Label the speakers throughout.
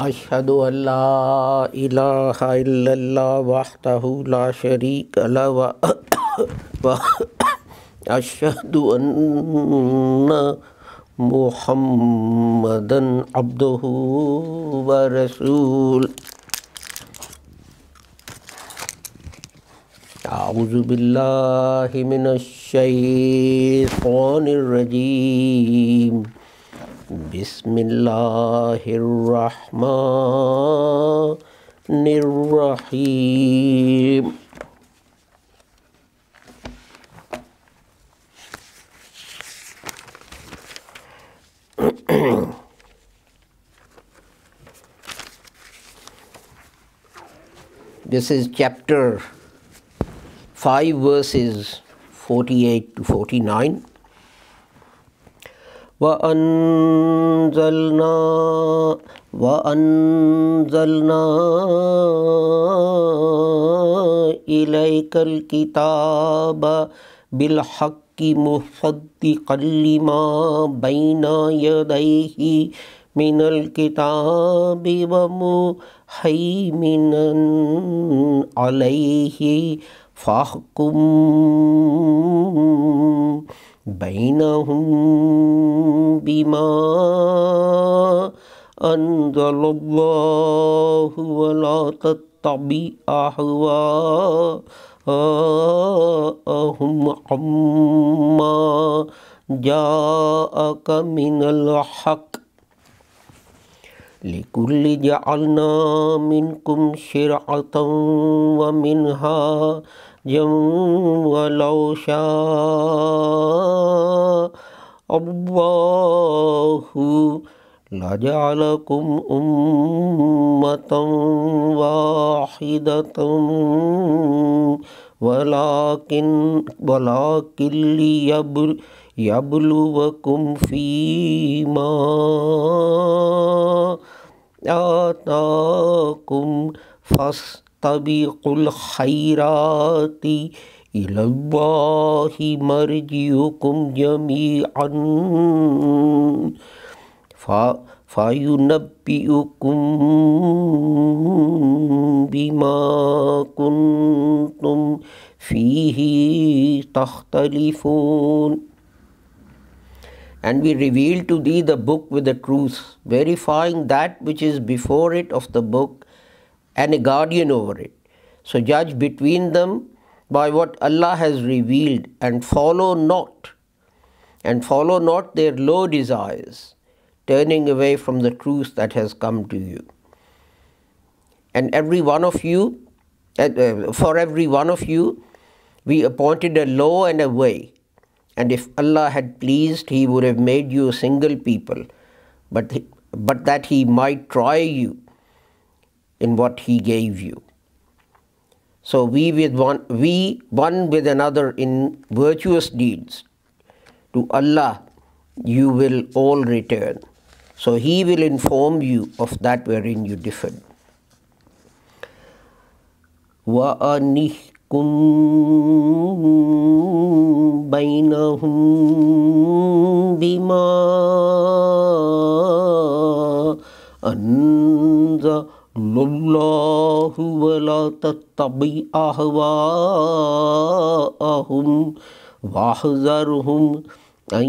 Speaker 1: أشهد أن لا إله إلا الله وحده لا شريك له وأشهد أن محمدا عبده ورسوله. أعوذ بالله من الشيطان الرجيم. بسم الله الرحمن الرحيم. This is chapter 5, verses 48 to 49. وَأَنزَلْنَا إِلَيْكَ الْكِتَابَ بِالْحَقِّ مُصَدِّقًا لِمَا بَيْنَ يَدَيْهِ مِنَ الْكِتَابِ وَمُهَيْمِنًا عَلَيْهِ فَاحْكُم بَيْنَهُم بِمَا أَنزَلَ اللَّهُ وَلَا تَتَّبِعْ أَهْوَاءَهُمْ عَمَّا جَاءَكَ مِنَ الْحَقِّ لِكُلٍّ جَعَلْنَا مِنكُمْ شِرْعَةً وَمِنْهَاجًا وَلَوْ شَاءَ اللَّهُ لَجَعَلَكُمْ أُمَّةً وَاحِدَةً ولكن ليبلوكم فيما آتاكم فاستبقوا الخيرات إلى الله مرجعكم جميعا فينبئكم بما كنتم فيه تختلفون. And we reveal to thee the book with the truth, verifying that which is before it of the book, and a guardian over it. So judge between them by what Allah has revealed, and follow not their low desires, turning away from the truth that has come to you. And for every one of you, we appointed a law and a way. And if Allah had pleased, He would have made you a single people, but that He might try you in what He gave you. So we one with another in virtuous deeds. To Allah you will all return. So He will inform you of that wherein you differed. وَأَنِحْكُمْ بَيْنَهُمْ بِمَا أَنزَلَ اللَّهُ وَلَا تَتَّبِعْ أَهْوَاءَهُمْ وَاحْذَرْهُمْ أَنْ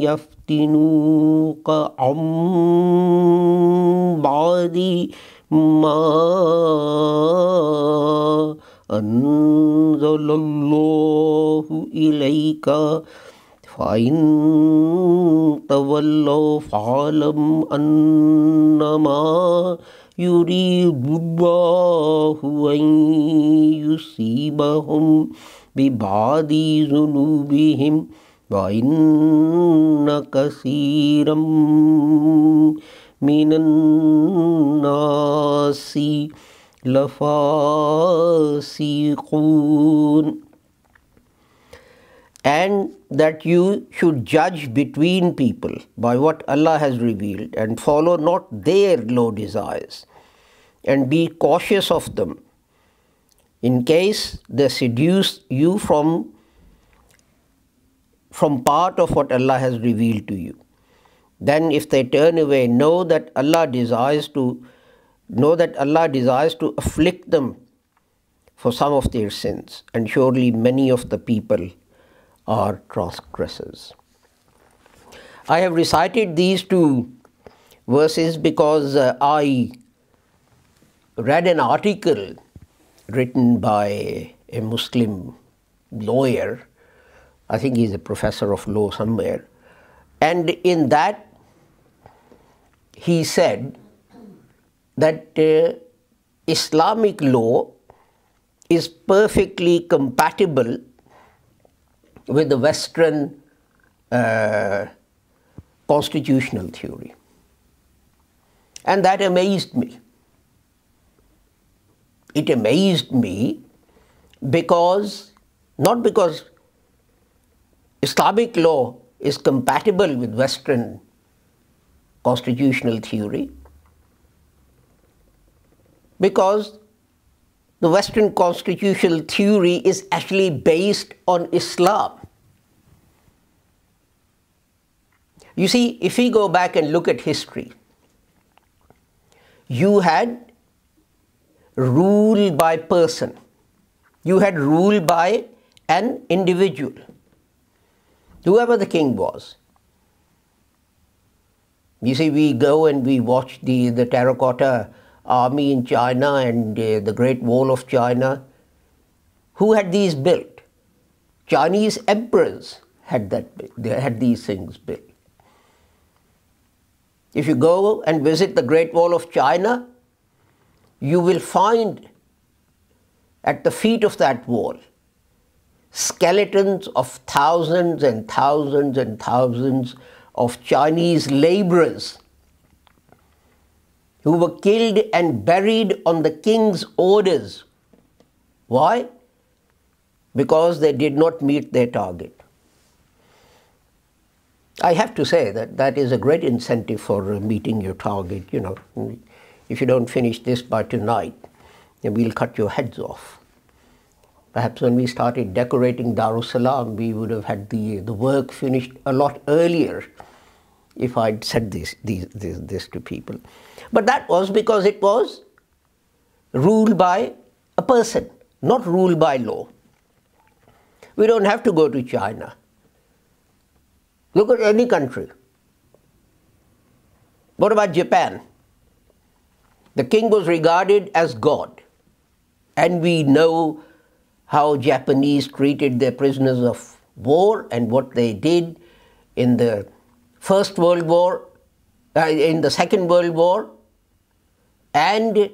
Speaker 1: يَفْتِنُوكَ عَنْ بَعْضِ مَا أَنزَلَ اللَّهُ إِلَيْكَ فَإِنْ تَوَلَّوْا فَاعْلَمْ أَنَّمَا يُرِيدُ اللَّهُ أَنْ يُصِيبَهُمْ بِبَعْضِ ذُنُوبِهِمْ وَإِنَّ كَثِيرًا مِنَ النَّاسِ لَفَاسِقُونَ. And that you should judge between people by what Allah has revealed, and follow not their low desires, and be cautious of them in case they seduce you from part of what Allah has revealed to you. Then if they turn away, know that Allah desires to afflict them for some of their sins, and surely many of the people are transgressors. I have recited these two verses because I read an article written by a Muslim lawyer. I think he's a professor of law somewhere. And in that, he said that Islamic law is perfectly compatible with the Western constitutional theory. And that amazed me. It amazed me not because Islamic law is compatible with Western constitutional theory, because the Western constitutional theory is actually based on Islam. You see, if we go back and look at history, you had rule by person. You had rule by an individual, whoever the king was. You see, we go and we watch the terracotta army in China and the Great Wall of China. Who had these built? Chinese emperors had these things built. If you go and visit the Great Wall of China, you will find at the feet of that wall skeletons of thousands and thousands and thousands of Chinese laborers who were killed and buried on the king's orders. Why? Because they did not meet their target. I have to say that is a great incentive for meeting your target. You know, if you don't finish this by tonight, then we'll cut your heads off. Perhaps when we started decorating Darussalam, we would have had the work finished a lot earlier if I'd said this to people. But that was because it was ruled by a person, not ruled by law. We don't have to go to China. Look at any country. What about Japan? The king was regarded as God, and we know how Japanese treated their prisoners of war and what they did in the First World War, in the Second World War, and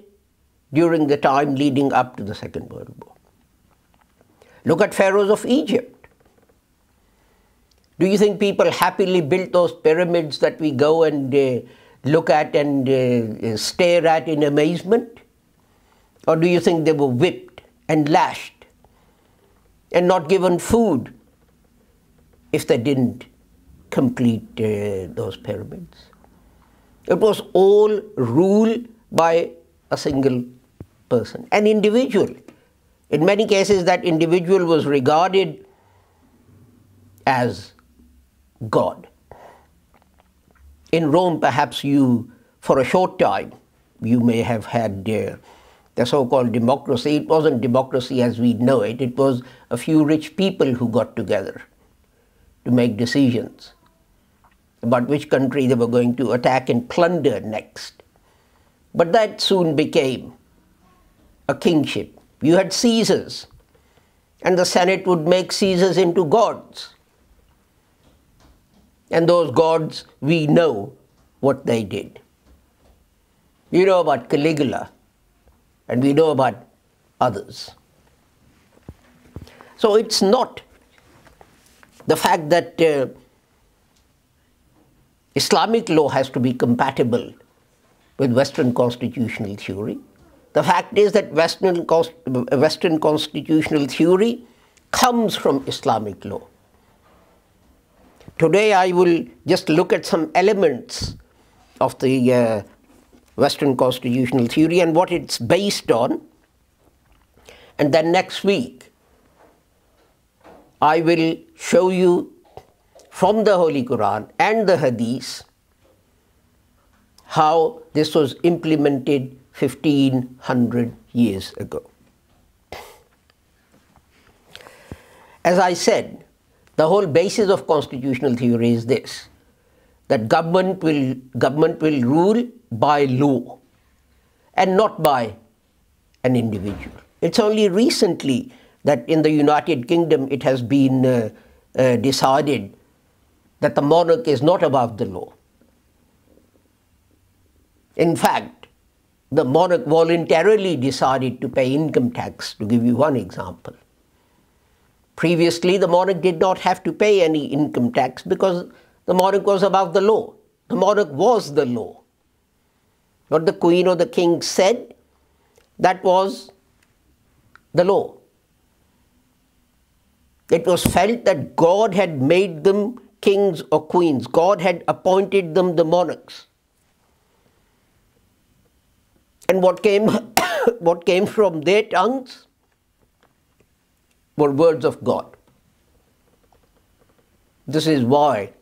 Speaker 1: during the time leading up to the Second World War. Look at pharaohs of Egypt. Do you think people happily built those pyramids that we go and look at and stare at in amazement? Or do you think they were whipped and lashed and not given food if they didn't complete those pyramids? It was all ruled by a single person, an individual. In many cases, that individual was regarded as God. In Rome, perhaps for a short time, you may have had the so-called democracy. It wasn't democracy as we know it. It was a few rich people who got together to make decisions about which country they were going to attack and plunder next. But that soon became a kingship. You had Caesars, and the Senate would make Caesars into gods. And those gods, we know what they did. You know about Caligula, and we know about others. So it's not the fact that Islamic law has to be compatible with Western constitutional theory. The fact is that Western constitutional theory comes from Islamic law. Today I will just look at some elements of the Western constitutional theory and what it's based on. And then next week I will show you from the Holy Quran and the Hadith how this was implemented 1500 years ago. As I said, the whole basis of constitutional theory is this, that government will rule by law and not by an individual. It's only recently that in the United Kingdom it has been decided that the monarch is not above the law. In fact, the monarch voluntarily decided to pay income tax, to give you one example. Previously, the monarch did not have to pay any income tax because the monarch was above the law. The monarch was the law. What the queen or the king said, that was the law. It was felt that God had made them kings or queens. God had appointed them the monarchs. And what came, what came from their tongues were words of God. This is why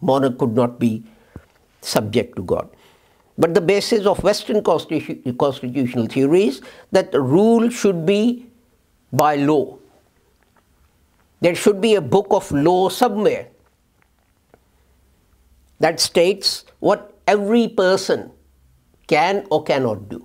Speaker 1: monarch could not be subject to God. But the basis of Western constitutional theory is that the rule should be by law. There should be a book of law somewhere that states what every person can or cannot do.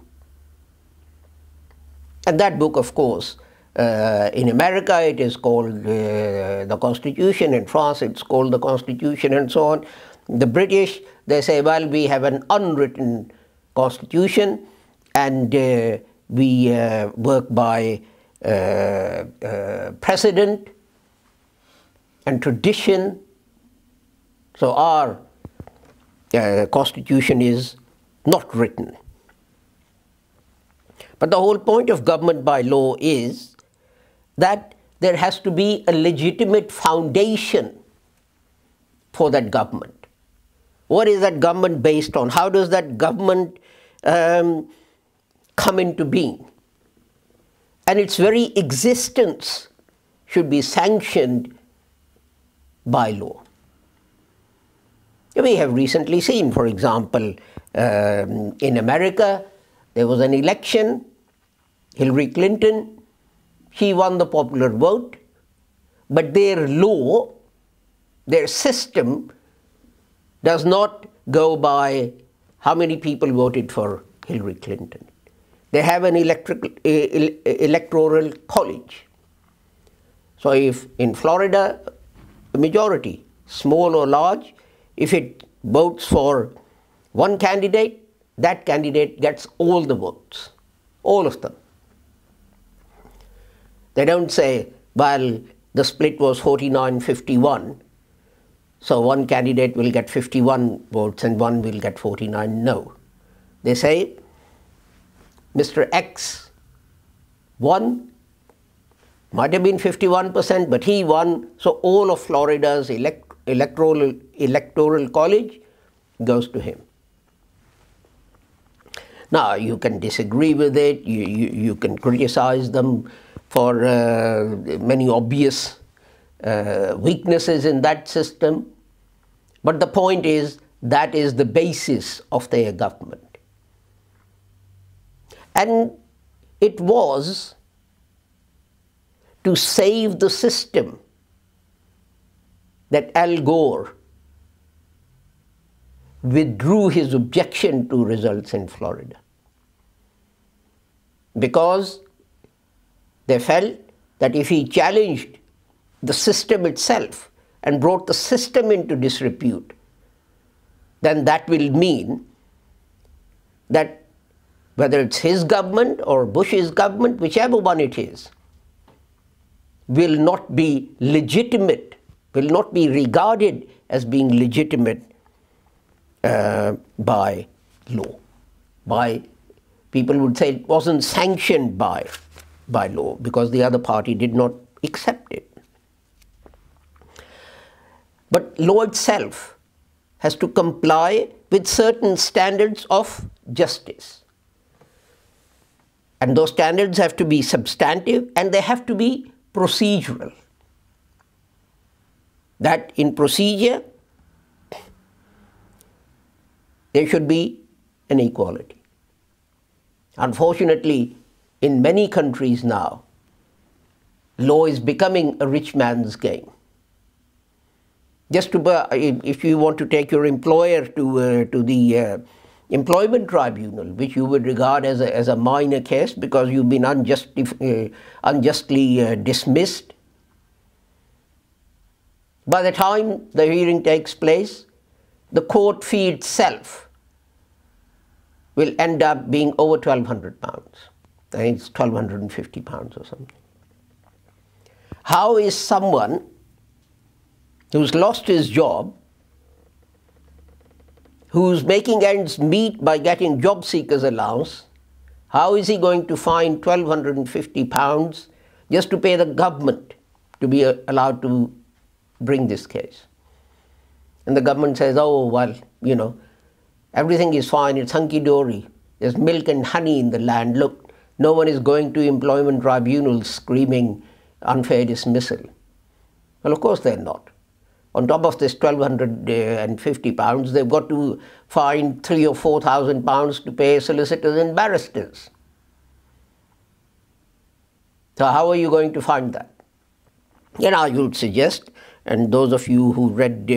Speaker 1: And that book, of course, in America it is called the Constitution, in France it's called the Constitution, and so on. The British, they say, well, we have an unwritten constitution and we work by precedent and tradition. So our constitution is not written. But the whole point of government by law is that there has to be a legitimate foundation for that government. What is that government based on? How does that government come into being? And its very existence should be sanctioned by law. We have recently seen, for example, in America, there was an election, Hillary Clinton, she won the popular vote, but their law, their system, does not go by how many people voted for Hillary Clinton. They have an electoral college. So if in Florida, the majority, small or large, if it votes for one candidate, that candidate gets all the votes, all of them. They don't say, well, the split was 49-51, so one candidate will get 51 votes and one will get 49. No. They say, Mr. X won, might have been 51%, but he won, so all of Florida's electoral college goes to him. Now, you can disagree with it, you can criticize them for many obvious weaknesses in that system, but the point is that is the basis of their government. And it was to save the system that Al Gore withdrew his objection to results in Florida, because they felt that if he challenged the system itself and brought the system into disrepute, then that will mean that whether it's his government or Bush's government, whichever one it is, will not be legitimate, will not be regarded as being legitimate by law. People would say it wasn't sanctioned by law because the other party did not accept it. But law itself has to comply with certain standards of justice. And those standards have to be substantive and they have to be procedural. That in procedure, there should be an equality. Unfortunately, in many countries now, law is becoming a rich man's game. Just to, if you want to take your employer to the employment tribunal, which you would regard as a minor case because you've been unjustly dismissed, by the time the hearing takes place, the court fee itself will end up being over £1,200. I think it's £1,250 or something. How is someone who's lost his job, who's making ends meet by getting job seekers allowance, how is he going to find £1,250 just to pay the government to be allowed to bring this case? And the government says, oh, well, you know, everything is fine, it's hunky-dory. There's milk and honey in the land. Look, no one is going to employment tribunals screaming unfair dismissal. Well, of course they're not. On top of this £1,250, they've got to find £3,000 or £4,000 to pay solicitors and barristers. So how are you going to find that? And I would suggest, and those of you who read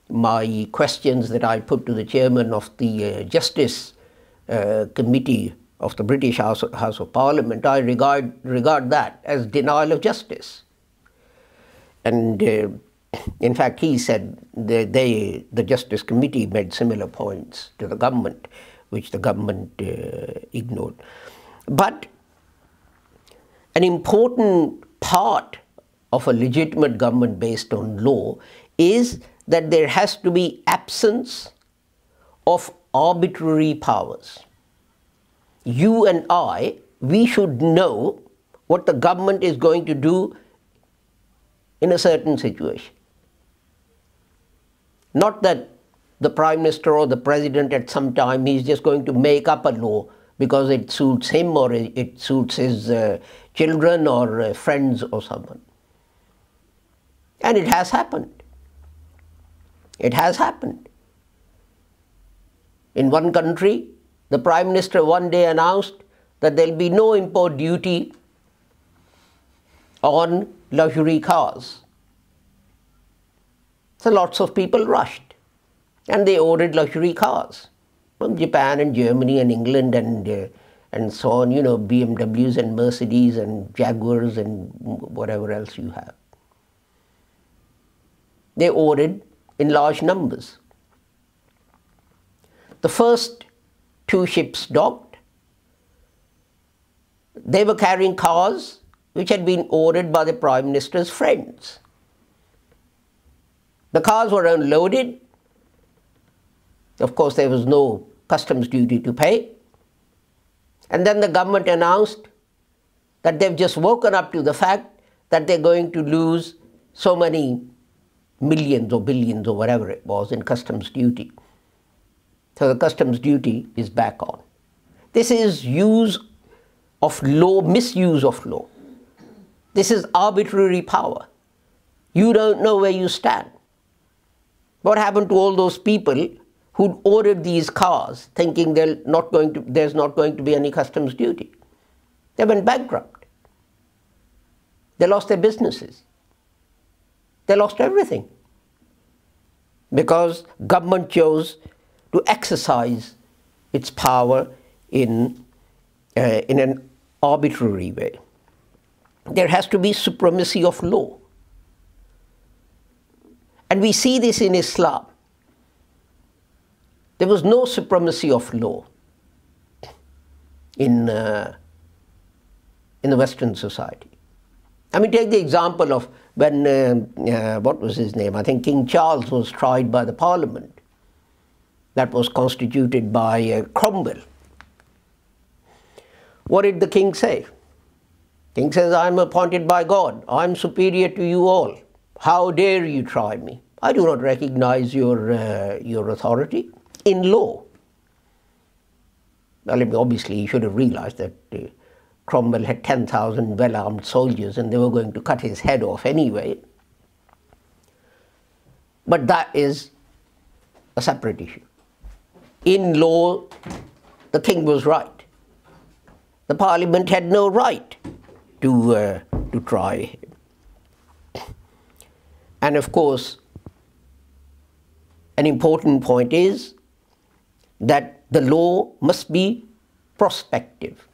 Speaker 1: my questions that I put to the chairman of the Justice Committee of the British House of Parliament, I regard that as denial of justice. And in fact, he said the Justice Committee made similar points to the government, which the government ignored. But an important part of a legitimate government based on law is that there has to be absence of arbitrary powers. You and I, we should know what the government is going to do in a certain situation. Not that the Prime Minister or the President at some time is just going to make up a law because it suits him or it suits his children or friends or someone. And it has happened. It has happened. In one country, the Prime Minister one day announced that there will be no import duty on luxury cars. So lots of people rushed and they ordered luxury cars from Japan and Germany and England and so on, you know, BMWs and Mercedes and Jaguars and whatever else you have. They ordered in large numbers. The first 2 ships docked. They were carrying cars which had been ordered by the Prime Minister's friends. The cars were unloaded. Of course, there was no customs duty to pay. And then the government announced that they've just woken up to the fact that they're going to lose so many millions or billions or whatever it was in customs duty. So the customs duty is back on. This is use of law, misuse of law. This is arbitrary power. You don't know where you stand. What happened to all those people who'd ordered these cars thinking there's not going to be any customs duty? They went bankrupt. They lost their businesses. They lost everything because government chose to exercise its power in an arbitrary way. There has to be supremacy of law. And we see this in Islam. There was no supremacy of law in the Western society. I mean, take the example of when, what was his name? I think King Charles was tried by the Parliament that was constituted by Cromwell. What did the king say? King says, I'm appointed by God. I'm superior to you all. How dare you try me? I do not recognize your authority in law. Well, obviously, he should have realized that Cromwell had 10,000 well-armed soldiers and they were going to cut his head off anyway. But that is a separate issue. in law, the thing was right. The parliament had no right to try him. And of course, an important point is that the law must be prospective,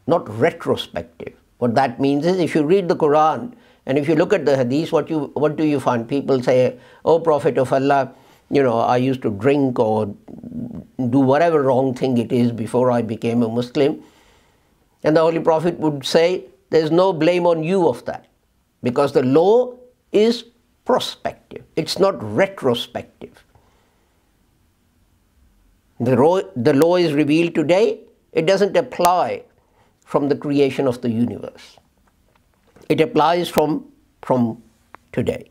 Speaker 1: not retrospective. What that means is, if you read the Quran and if you look at the Hadith, what do you find? People say, "Oh, Prophet of Allah, I used to drink or do whatever wrong thing it is before I became a Muslim." And the Holy Prophet would say, "There's no blame on you of that, because the law is prospective. It's not retrospective. The law is revealed today. It doesn't apply from the creation of the universe. It applies from today."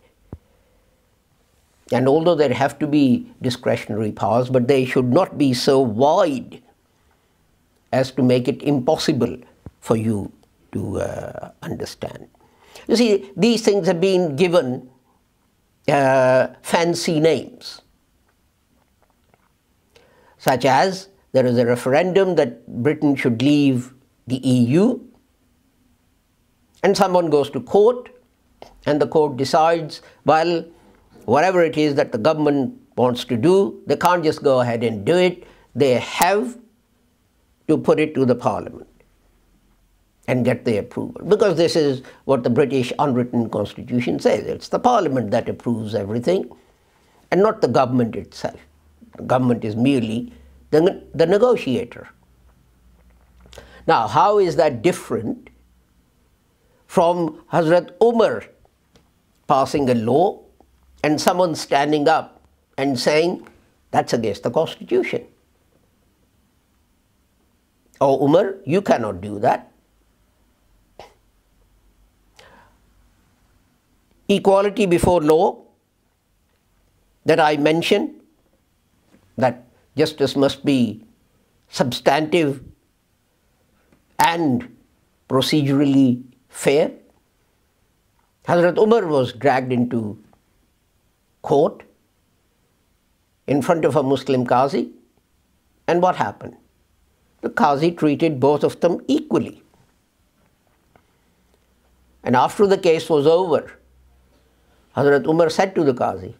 Speaker 1: And although there have to be discretionary powers, but they should not be so wide as to make it impossible for you to understand. You see, these things have been given fancy names, such as there is a referendum that Britain should leave the EU, and someone goes to court, and the court decides, well, whatever it is that the government wants to do, they can't just go ahead and do it. They have to put it to the parliament and get the approval, because this is what the British unwritten constitution says. It's the parliament that approves everything and not the government itself. The government is merely the negotiator. Now, how is that different from Hazrat Umar passing a law and someone standing up and saying, "That's against the constitution"? "Oh, Umar, you cannot do that." Equality before law that I mentioned, that justice must be substantive and procedurally fair. Hazrat Umar was dragged into court in front of a Muslim Qazi, and what happened? The Qazi treated both of them equally. And after the case was over, Hazrat Umar said to the Qazi,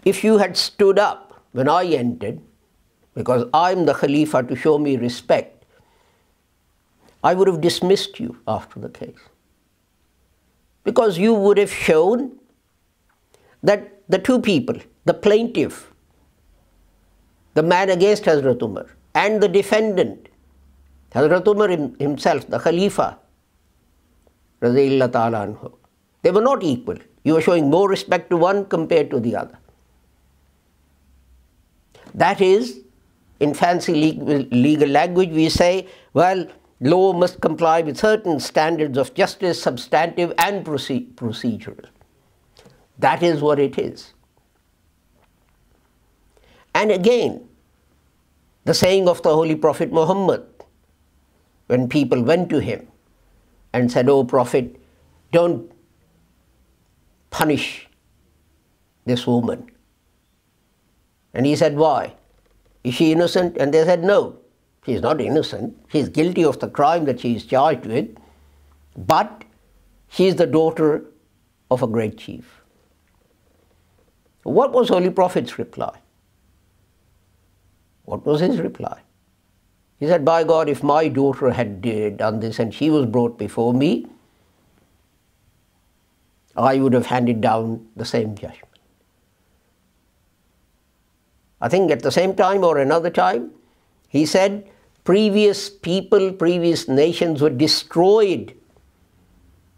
Speaker 1: "If you had stood up when I entered, because I'm the Khalifa, to show me respect, I would have dismissed you after the case. Because you would have shown that the two people, the plaintiff, the man against Hazrat Umar, and the defendant, Hazrat Umar himself, the Khalifa, radiyallahu ta'ala anhu, they were not equal. You were showing more respect to one compared to the other." That is, in fancy legal language, we say, well, law must comply with certain standards of justice, substantive and procedural. That is what it is. And again, the saying of the Holy Prophet Muhammad, when people went to him and said, "Oh Prophet, don't punish this woman." And he said, "Why? Is she innocent?" And they said, "No, she is not innocent. She is guilty of the crime that she is charged with, but she is the daughter of a great chief." What was Holy Prophet's reply? What was his reply? He said, "By God, if my daughter had done this and she was brought before me, I would have handed down the same judgment." I think at the same time or another time, he said previous people, previous nations were destroyed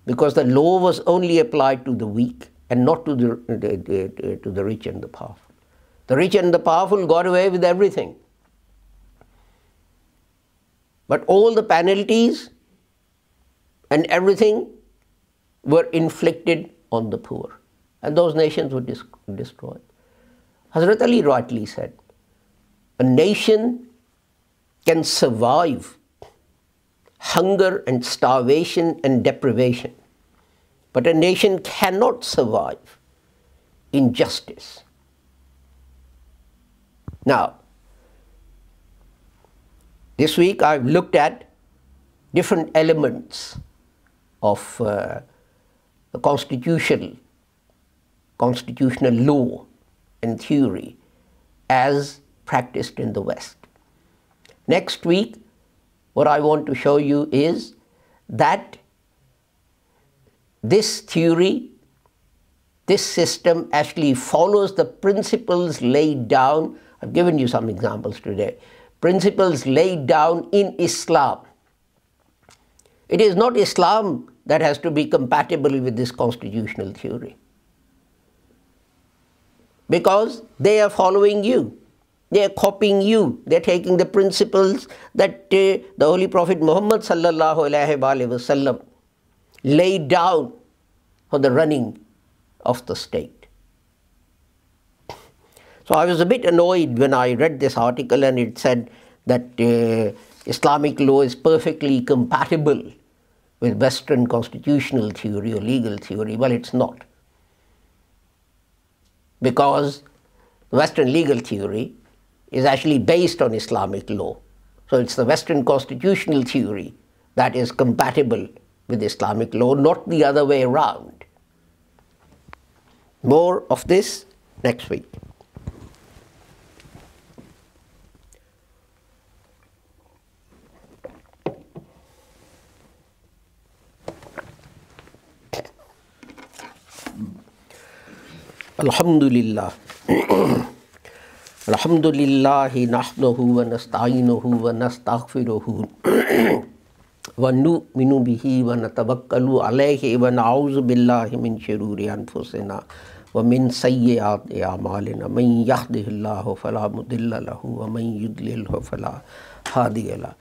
Speaker 1: because the law was only applied to the weak and not to the rich and the powerful. The rich and the powerful got away with everything. But all the penalties and everything were inflicted on the poor. And those nations were destroyed. Hazrat Ali rightly said, a nation can survive hunger and starvation and deprivation, but a nation cannot survive injustice. Now, this week I've looked at different elements of the constitutional law and theory as practiced in the West. Next week, what I want to show you is that this theory, this system actually follows the principles laid down. I've given you some examples today. Principles laid down in Islam. It is not Islam that has to be compatible with this constitutional theory, because they are following you. They are copying you. They are taking the principles that the Holy Prophet Muhammad sallallahu alaihi wasallam laid down for the running of the state. So I was a bit annoyed when I read this article and it said that Islamic law is perfectly compatible with Western constitutional theory or legal theory. Well, it's not. Because Western legal theory is actually based on Islamic law. So it's the Western constitutional theory that is compatible with Islamic law, not the other way around. More of this next week. Alhamdulillah. Alhamdulillahi nahmaduhu wa nasta'inuhu wa nastaghfiruhu wa nu'minu bihi wa natawakkalu alayhi wa na'udzu billahi min shururi anfusina wa min sayyiati a'malina. Man yahdihillahu fala mudilla lahu wa man yudlilhu fala hadiya lahu.